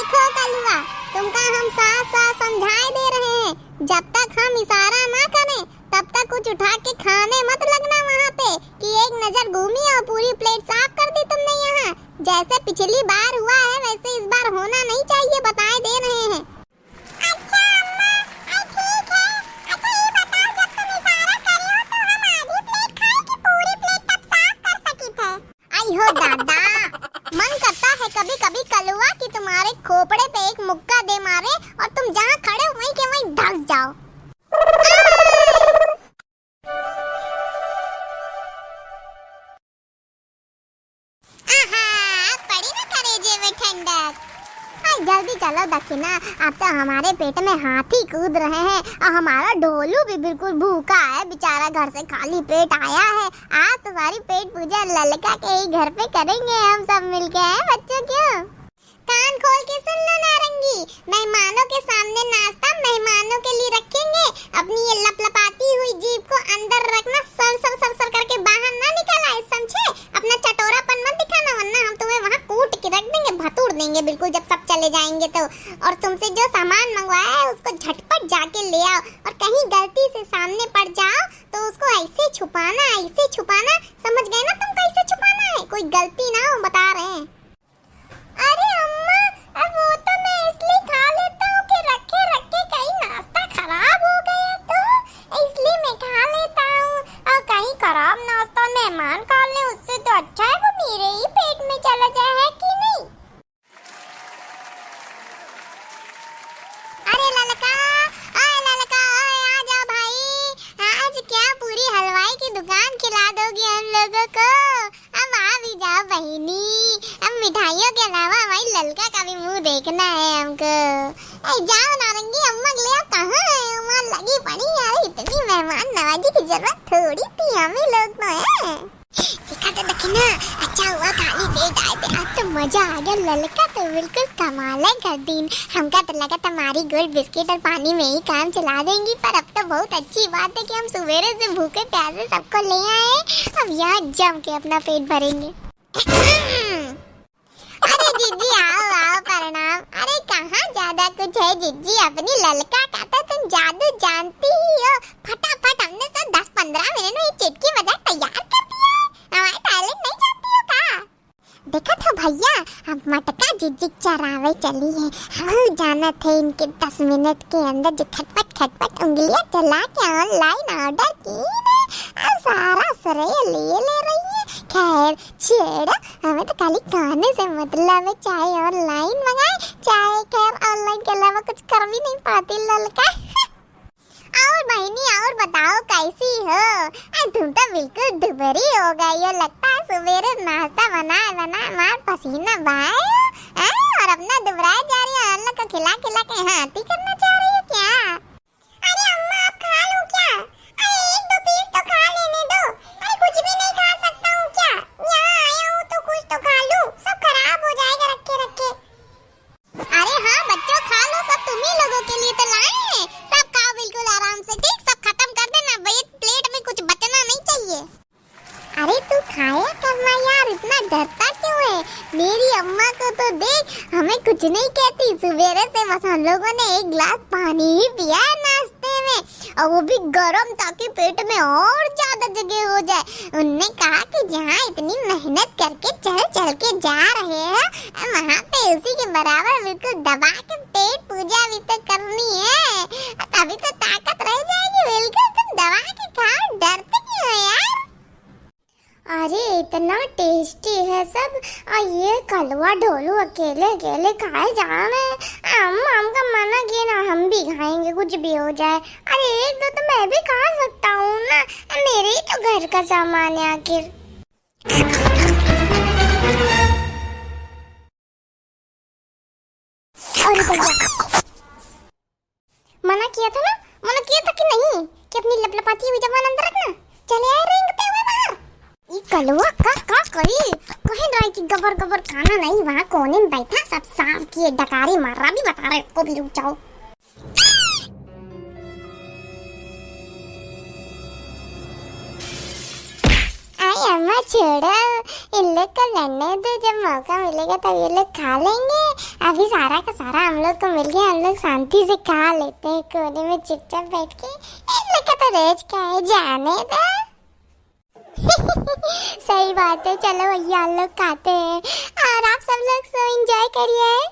देखो कलुआ, तुमका हम साफ साफ समझाए दे रहे हैं, जब तक हम इशारा ना करें तब तक कुछ उठा के खाने मत लगना वहाँ पे कि एक नजर घूमी और पूरी प्लेट साफ कर दी तुमने यहाँ। जैसे पिछली बार हुआ है वैसे इस बार होना नहीं चाहिए, बताए दे रहे हैं। अच्छा अम्मा, ठीक है। अच्छा ये बताओ, जब तुम इशारा कर रहे हो तो हम आधी प्लेट खाए कि पूरी प्लेट तब साफ कर सकी थे? आई हो दादा, मन करता है कभी कभी कलुआ कि तुम्हारे खोपड़े पे एक मुक्का दे मारे और तुम जहाँ खड़े हो वहीं के वहीं धंस जाओ। जल्दी चलो दक्षिणा, अब तो हमारे पेट में हाथी कूद रहे हैं और हमारा ढोलू भी बिल्कुल भूखा है, बेचारा घर से खाली पेट आया है। आज तो सारी पेट पूजा ललका के ही घर पे करेंगे हम सब मिलके, हैं बच्चों? क्यों? कान खोल के सुन लो नारंगी, मेहमानों के सामने नाश्ता मेहमानों के लिए रखेंगे। अपनी ये लपलपाती हुई जीभ को अंदर रखना, सर सर सर सर करके बाहर ना निकाला, समझे? अपना चटोरापन मत दिखाना वरना हम तुम्हें वहाँ कूट के रख देंगे, भतूड़ देंगे बिल्कुल जब सब चले जाएंगे तो। और तुमसे जो सामान मंगवाया है उसको झटपट जाके ले आओ, और कहीं गलती से सामने पड़ जाओ तो उसको ऐसे छुपाना, समझ गए ना तुम? कैसे छुपाना है, कोई गलती ना हो, बता रहे हैं। अरे अम्मा, अब वो तो मैं इसलिए खा लेता हूँ कि रखे रखे कहीं नाश्ता खराब हो गया तो इसलिए मैं खा लेता हूँ। और कहीं खराब नाश्ता मेहमान खा ले उससे तो अच्छा है वो मेरे ही पेट में चला जाए, है कि नहीं? अरे ललका, आ जाओ भाई, आज क्या पूरी हलवाई की दुकान खिला दोगी हम लोगों को? अब आ भी जाओ बहिनी, अब मिठाइयों के अलावा हमारी ललका का भी मुंह देखना है हमको। जाओ नारंगी, अम्मा ले आओ, कहाँ है अम्मा? लगी पड़ी यार, इतनी मेहमान नवाजी की जरूरत थोड़ी थी, हमें लोग तो हैं। देखा तो दक्षिणा, अच्छा हुआ खाली पेट आए थे, अब तो मजा आ गया। ललका तो बिल्कुल कमाल है कर दिन, हमका तो लगा तुम्हारी गोल्ड बिस्किट और पानी में ही काम चला देंगी, पर अब तो बहुत अच्छी बात है कि हम सवेरे से भूखे प्यासे सबको ले आए, अब यहाँ जम के अपना पेट भरेंगे। अरे जीजी आओ प्रणाम। अरे कहाँ ज्यादा कुछ है जीजी, अपनी ललका का तो तुम जादू जानती ही हो, फटाफट हमने तो 10-15 मिनट में चुटकी बजा तैयार कर दिया है। हमारे टैलेंट नहीं जानती हो का? देखा था भैया, अब मटका जीजी चरावे चली है, हम जाना थे इनके 10 मिनट के अंदर जो खटपट उंगलियां चला के ऑनलाइन ऑर्डर की ना, सारा श्रेय ले रही है। खैर छेड़ा, हमें तो खाली खाने से मतलब है, चाहे ऑनलाइन मंगाए चाहे खैर ऑनलाइन के अलावा कुछ कर भी नहीं पाती ललका। और बहनी और बताओ कैसी हो? तुम तो बिल्कुल दुबरी हो गई हो, लगता है सवेरे नाश्ता बनाए मार पसीना बहाए और अपना दुबराए जा रही हो, अल्लाह को खिला के हाथी करना चाह रही हो क्या? अरे अम्मा, आप खा लो क्या? अरे 1-2 पीस तो खा लेने दो। अरे कुछ भी नहीं खा सकता हूँ क्या? यहाँ आया हूँ तो कुछ तो खा लूँ, सब खराब हो जाएगा रखे। अरे हाँ बच्चों, खा लो, सब तुम्ही लोगों के लिए तो लाए हैं, सब खाओ बिल्कुल आराम से, ठीक? सब खत्म कर देना भाई, प्लेट में कुछ बचना नहीं चाहिए। अरे तू खाया करना यार, इतना डरता क्यों है? मेरी अम्मा को तो देख, हमें कुछ नहीं कहती, सवेरे से बस हम लोगों ने 1 गिलास पानी ही पिया है नाश्ते में, और वो भी गरम, ताकि पेट में और ज्यादा जगह हो जाए। उनने कहा कि जहाँ इतनी मेहनत करके चल के जा रहे हैं, वहाँ पे उसी के बराबर बिल्कुल दबा के पेट पूजा भी तो करनी है, तभी तो ताकत रह जाएगी। बिल्कुल तुम दबा के खाओ, डरते क्यों हो यार? अरे इतना टेस्टी है सब, और ये कलवा ढोलू अकेले खाए जा रहे हैं। हमका मना किया ना, हम भी खाएंगे कुछ भी हो जाए। अरे 1-2 तो मैं भी खा सकता हूँ ना, मेरे ही तो घर का सामान है आखिर। अरे भैया, मना किया था कि नहीं कि अपनी लपलपाती हुई जबान अंदर रखना? चले आए रेंगते हुए बाहर। ई कलवा का करी कहे रहा कि गबर खाना नहीं, वहाँ कोने में बैठा सब सांप की डकारी मार रहा, भी बता रहे को भी रुक जाओ। आए अम्मा छोड़ो, इन लोग को लड़ने दो, जब मौका मिलेगा तब ये लोग खा लेंगे। अभी सारा का सारा हम लोग को मिल गया, हम लोग शांति से खा लेते हैं कोने में चुपचाप बैठ के। इन लोग का तो रोज क्या है, जाने दो। सही बात है, चलो भैया हम लोग खाते हैं और आप सब लोग सो एंजॉय करिए।